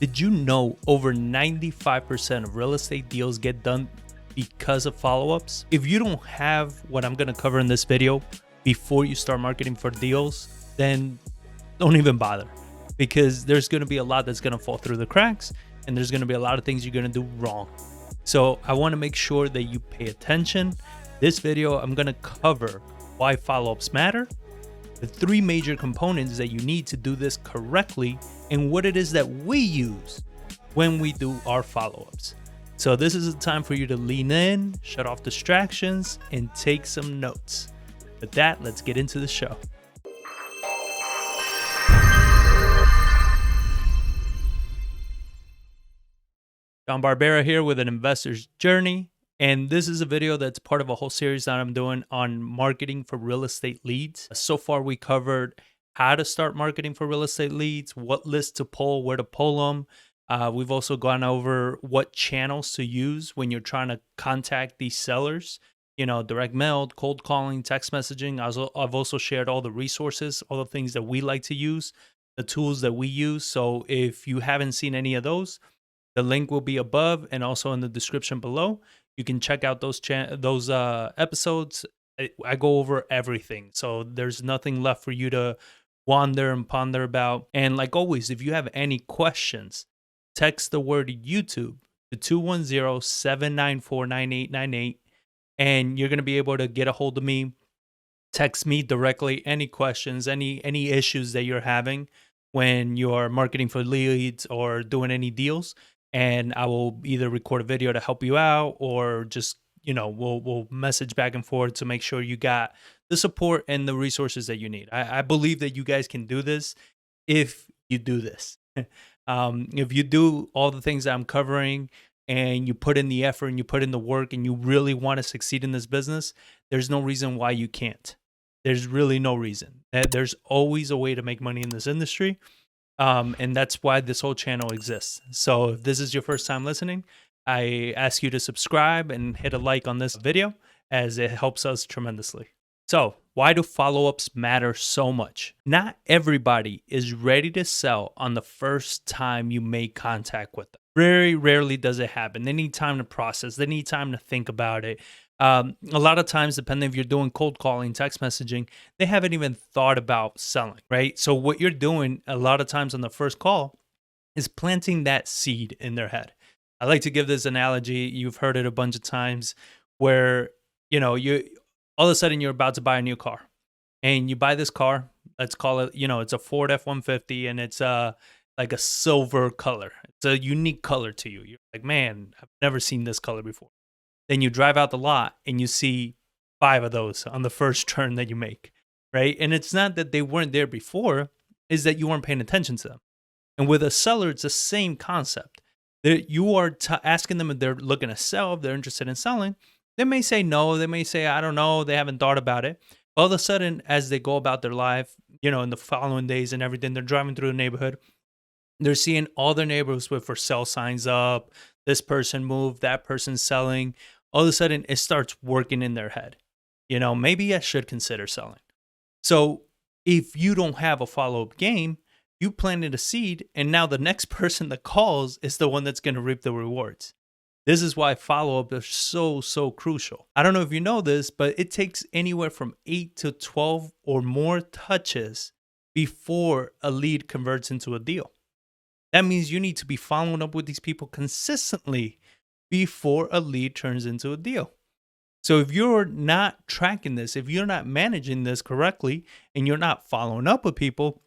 Did you know over 95% of real estate deals get done because of follow-ups? If you don't have what I'm gonna cover in this video before you start marketing for deals, then don't even bother, because there's gonna be a lot that's gonna fall through the cracks, and there's gonna be a lot of things you're gonna do wrong. So I wanna make sure that you pay attention. This video, I'm gonna cover why follow-ups matter, the three major components that you need to do this correctly, and what it is that we use when we do our follow-ups. So this is a time for you to lean in, shut off distractions, and take some notes. With that, let's get into the show. John Barbera here with an investor's journey. And this is a video that's part of a whole series that I'm doing on marketing for real estate leads. So far, we covered how to start marketing for real estate leads, what lists to pull, where to pull them. We've also gone over what channels to use when you're trying to contact these sellers. You know, direct mail, cold calling, text messaging. I've also shared all the resources, all the things that we like to use, the tools that we use. So if you haven't seen any of those, the link will be above and also in the description below. You can check out those episodes. I go over everything, so there's nothing left for you to wander and ponder about. And like always, if you have any questions, text the word YouTube to 210-794-9898, and you're going to be able to get a hold of me. Text me directly any questions, any issues that you're having when you're marketing for leads or doing any deals. And I will either record a video to help you out, or just, you know, we'll message back and forth to make sure you got the support and the resources that you need. I believe that you guys can do this if you do this. If you do all the things that I'm covering, and you put in the effort and you put in the work, and you really want to succeed in this business, there's no reason why you can't. There's really no reason. There's always a way to make money in this industry. And that's why this whole channel exists. So if this is your first time listening, I ask you to subscribe and hit a like on this video, as it helps us tremendously. So why do follow-ups matter so much? Not everybody is ready to sell on the first time you make contact with them. Very rarely does it happen. They need time to process. They need time to think about it. A lot of times, depending if you're doing cold calling, text messaging, they haven't even thought about selling, right? So what you're doing a lot of times on the first call is planting that seed in their head. I like to give this analogy. You've heard it a bunch of times, where, you know, you all of a sudden you're about to buy a new car, and you buy this car. Let's call it, you know, it's a Ford F-150, and it's like a silver color. It's a unique color to you. You're like, man, I've never seen this color before. Then you drive out the lot and you see 5 of those on the first turn that you make, right? And it's not that they weren't there before, is that you weren't paying attention to them. And with a seller, it's the same concept. You are asking them if they're looking to sell, if they're interested in selling. They may say no, they may say, I don't know, they haven't thought about it. All of a sudden, as they go about their life, you know, in the following days and everything, they're driving through the neighborhood. They're seeing all their neighbors with for sale signs up. This person moved, that person's selling. All of a sudden, it starts working in their head. You know, maybe I should consider selling. So if you don't have a follow-up game, you planted a seed, and now the next person that calls is the one that's going to reap the rewards. This is why follow-up is so crucial. I don't know if you know this, but it takes anywhere from 8 to 12 or more touches before a lead converts into a deal. That means you need to be following up with these people consistently before a lead turns into a deal. So if you're not tracking this, if you're not managing this correctly, and you're not following up with people,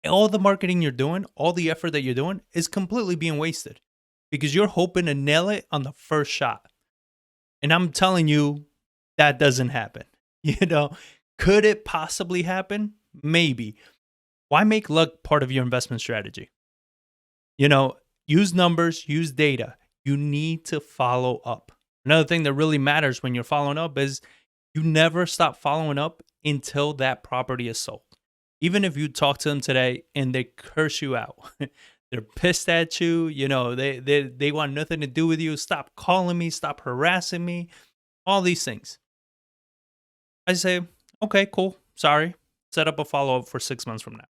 all the marketing you're doing, all the effort that you're doing is completely being wasted, because you're hoping to nail it on the first shot. And I'm telling you, that doesn't happen. You know, could it possibly happen? Maybe. Why make luck part of your investment strategy? You know, use numbers, use data. You need to follow up. Another thing that really matters when you're following up is you never stop following up until that property is sold. Even if you talk to them today and they curse you out, they're pissed at you, you know, they want nothing to do with you. Stop calling me, stop harassing me, all these things. I say, okay, cool, sorry. Set up a follow-up for 6 months from now.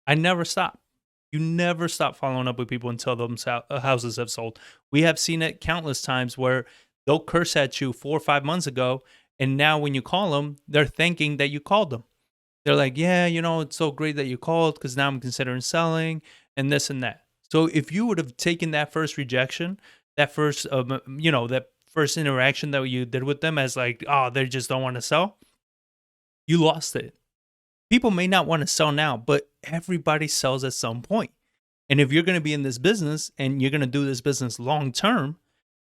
I never stop. You never stop following up with people until those houses have sold. We have seen it countless times where they'll curse at you 4 or 5 months ago, and now when you call them, they're thinking that you called them. They're like, yeah, it's so great that you called because now I'm considering selling and this and that. So if you would have taken that first rejection, that first, that first interaction that you did with them as like, oh, they just don't want to sell, you lost it. People may not want to sell now, but everybody sells at some point. And if you're going to be in this business and you're going to do this business long term,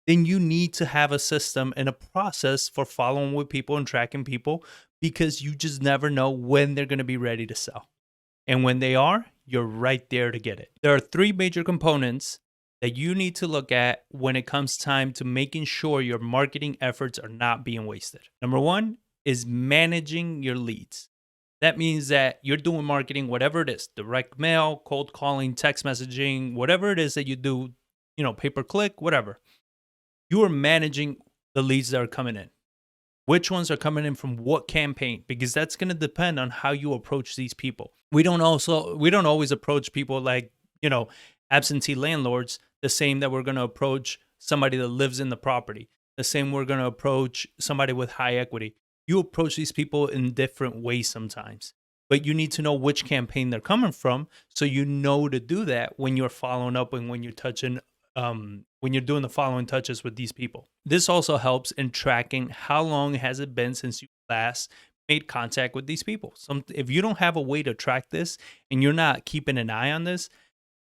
then you need to have a system and a process for following with people and tracking people because you just never know when they're going to be ready to sell. And when they are, you're right there to get it. There are three major components that you need to look at when it comes time to making sure your marketing efforts are not being wasted. Number one is managing your leads. That means that you're doing marketing, whatever it is, direct mail, cold calling, text messaging, whatever it is that you do, pay per click, whatever. You are managing the leads that are coming in. Which ones are coming in from what campaign? Because that's going to depend on how you approach these people. We don't always approach people like, absentee landlords the same that we're going to approach somebody that lives in the property. The same we're going to approach somebody with high equity. You approach these people in different ways sometimes. But you need to know which campaign they're coming from so you know to do that when you're following up and when you're touching when you're doing the following touches with these people. This also helps in tracking how long has it been since you last made contact with these people. If you don't have a way to track this and you're not keeping an eye on this,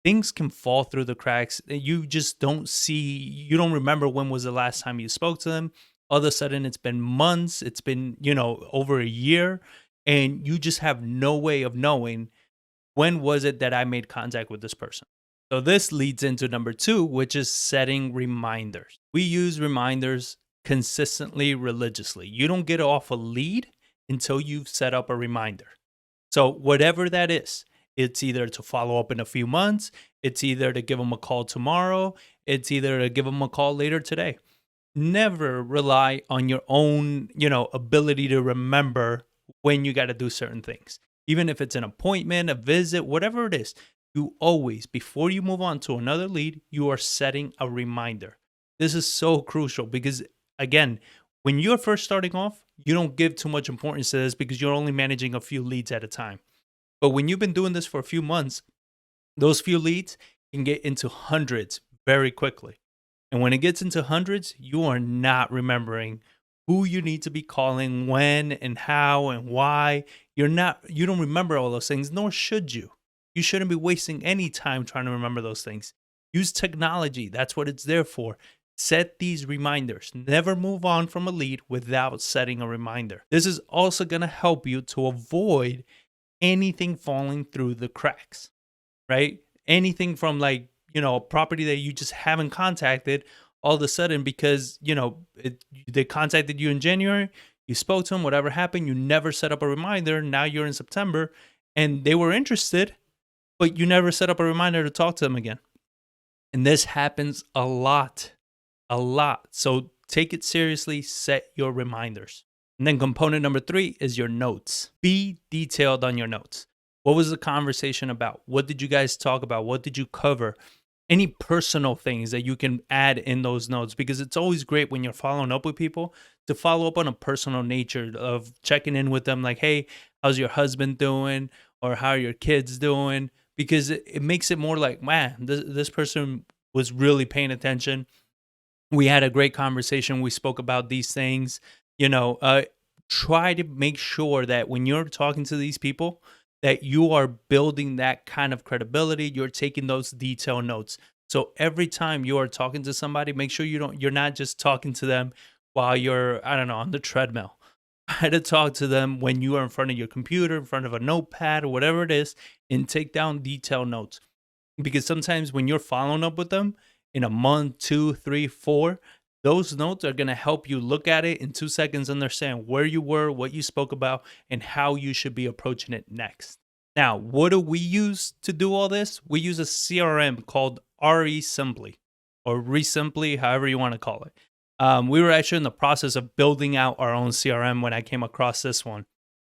things can fall through the cracks. You just don't remember when was the last time you spoke to them. All of a sudden it's been months, it's been, over a year, and you just have no way of knowing when was it that I made contact with this person. So this leads into number two, which is setting reminders. We use reminders consistently, religiously. You don't get off a lead until you've set up a reminder. So whatever that is, it's either to follow up in a few months, it's either to give them a call tomorrow, it's either to give them a call later today. Never rely on your own, ability to remember when you got to do certain things. Even if it's an appointment, a visit, whatever it is, you always, before you move on to another lead, you are setting a reminder. This is so crucial because, again, when you're first starting off, you don't give too much importance to this because you're only managing a few leads at a time. But when you've been doing this for a few months, those few leads can get into hundreds very quickly. And when it gets into hundreds, you are not remembering who you need to be calling, when and how and why. You don't remember all those things, nor should you. You shouldn't be wasting any time trying to remember those things. Use technology. That's what it's there for. Set these reminders. Never move on from a lead without setting a reminder. This is also going to help you to avoid anything falling through the cracks, right? Anything from a property that you just haven't contacted all of a sudden because, they contacted you in January, you spoke to them, whatever happened, you never set up a reminder. Now you're in September and they were interested, but you never set up a reminder to talk to them again. And this happens a lot. So take it seriously, set your reminders. And then component number 3 is your notes. Be detailed on your notes. What was the conversation about? What did you guys talk about? What did you cover? Any personal things that you can add in those notes, because it's always great when you're following up with people to follow up on a personal nature of checking in with them like, hey, how's your husband doing? Or how are your kids doing? Because it makes it more like, man, this person was really paying attention. We had a great conversation. We spoke about these things. Try to make sure that when you're talking to these people, that you are building that kind of credibility. You're taking those detailed notes. So every time you are talking to somebody, make sure you're not just talking to them while you're, on the treadmill. Try to talk to them when you are in front of your computer, in front of a notepad or whatever it is, and take down detailed notes. Because sometimes when you're following up with them in a month, 2, 3, 4, those notes are going to help you look at it in 2 seconds, understand where you were, what you spoke about, and how you should be approaching it next. Now, what do we use to do all this? We use a CRM called REsimpli, or REsimpli, however you want to call it. We were actually in the process of building out our own CRM when I came across this one.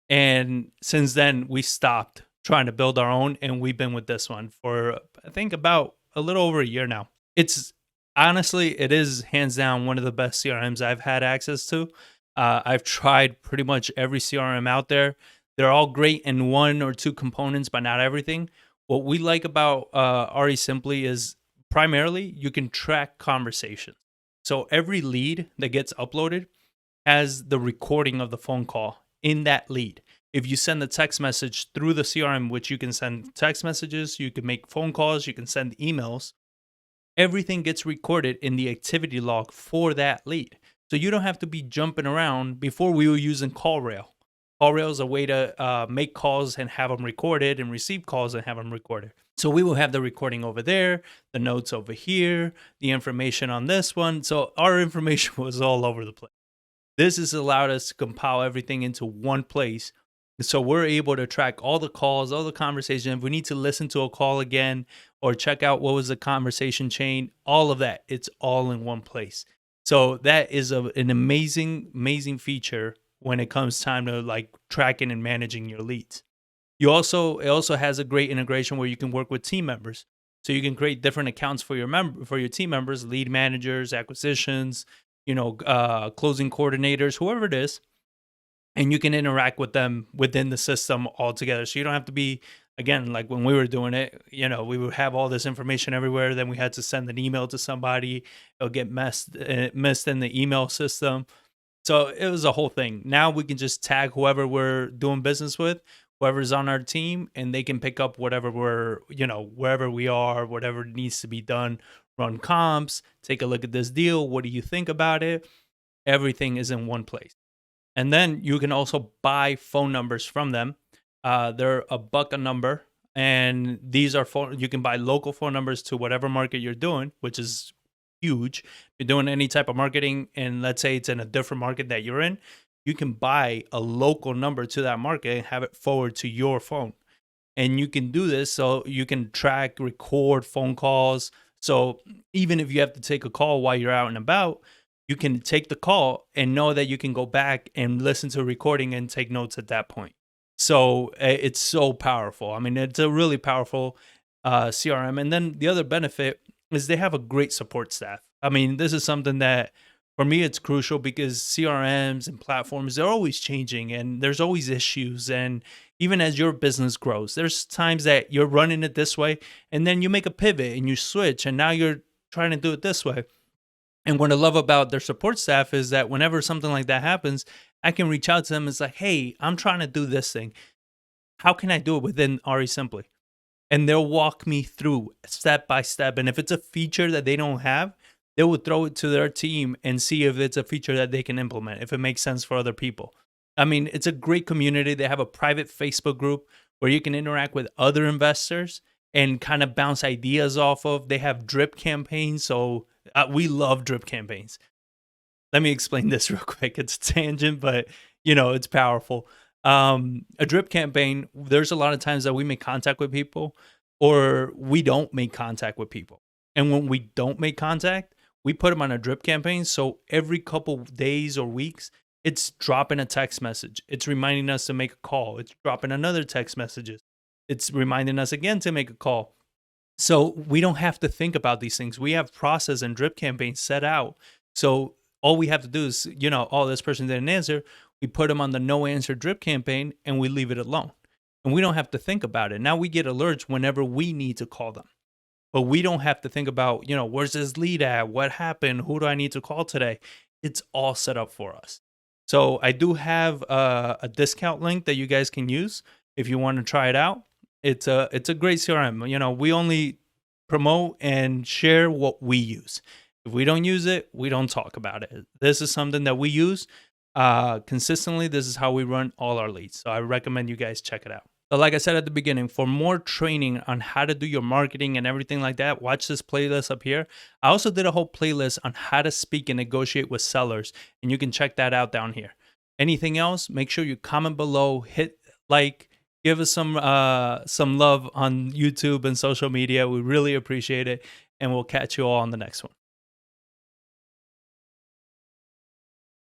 And since then, we stopped trying to build our own, and we've been with this one for I think about a little over a year now. It's honestly, it is hands down one of the best CRMs I've had access to. I've tried pretty much every CRM out there. They're all great in one or two components, but not everything. What we like about REsimpli is primarily you can track conversations. So every lead that gets uploaded has the recording of the phone call in that lead. If you send a text message through the CRM, which you can send text messages, you can make phone calls, you can send emails, everything gets recorded in the activity log for that lead. So you don't have to be jumping around. Before, we were using CallRail. CallRail is a way to make calls and have them recorded, and receive calls and have them recorded. So we will have the recording over there, the notes over here, the information on this one. So our information was all over the place. This has allowed us to compile everything into one place. So we're able to track all the calls, all the conversation. If we need to listen to a call again or check out what was the conversation chain, all of that, it's all in one place. So that is an amazing, amazing feature when it comes time to like tracking and managing your leads. It also has a great integration where you can work with team members. So you can create different accounts for your team members, lead managers, acquisitions, closing coordinators, whoever it is, and you can interact with them within the system altogether. So you don't have to be, again, like when we were doing it, we would have all this information everywhere. Then we had to send an email to somebody. It'll get missed in the email system. So it was a whole thing. Now we can just tag whoever we're doing business with, whoever's on our team, and they can pick up whatever wherever we are, whatever needs to be done, run comps, take a look at this deal. What do you think about it? Everything is in one place. And then you can also buy phone numbers from them. They're $1 a number. And these are you can buy local phone numbers to whatever market you're doing, which is huge. If you're doing any type of marketing, and let's say it's in a different market that you're in, you can buy a local number to that market and have it forward to your phone. And you can do this so you can track, record phone calls. So even if you have to take a call while you're out and about, you can take the call and know that you can go back and listen to a recording and take notes at that point. So it's so powerful. I mean, it's a really powerful CRM. And then the other benefit is they have a great support staff. I mean, this is something that for me, it's crucial because CRMs and platforms, they're always changing and there's always issues. And even as your business grows, there's times that you're running it this way and then you make a pivot and you switch and now you're trying to do it this way. And what I love about their support staff is that whenever something like that happens, I can reach out to them. It's like, hey, I'm trying to do this thing. How can I do it within REsimpli? And they'll walk me through step by step. And if it's a feature that they don't have, they will throw it to their team and see if it's a feature that they can implement, if it makes sense for other people. I mean, it's a great community. They have a private Facebook group where you can interact with other investors and kind of bounce ideas off of. They have drip campaigns. So we love drip campaigns. Let me explain this real quick. It's a tangent, but it's powerful. A drip campaign, there's a lot of times that we make contact with people or we don't make contact with people. And when we don't make contact, we put them on a drip campaign. So every couple days or weeks, it's dropping a text message. It's reminding us to make a call. It's dropping another text messages. It's reminding us again to make a call. So we don't have to think about these things. We have process and drip campaigns set out. So all we have to do is, oh, this person didn't answer. We put them on the no answer drip campaign and we leave it alone. And we don't have to think about it. Now we get alerts whenever we need to call them. But we don't have to think about, where's this lead at? What happened? Who do I need to call today? It's all set up for us. So I do have a discount link that you guys can use if you want to try it out. It's a great CRM. We only promote and share what we use. If we don't use it, we don't talk about it. This is something that we use consistently. This is how we run all our leads. So I recommend you guys check it out. But like I said at the beginning, for more training on how to do your marketing and everything like that, watch this playlist up here. I also did a whole playlist on how to speak and negotiate with sellers, and you can check that out down here. Anything else, make sure you comment below, hit like, give us some love on YouTube and social media. We really appreciate it, and we'll catch you all on the next one.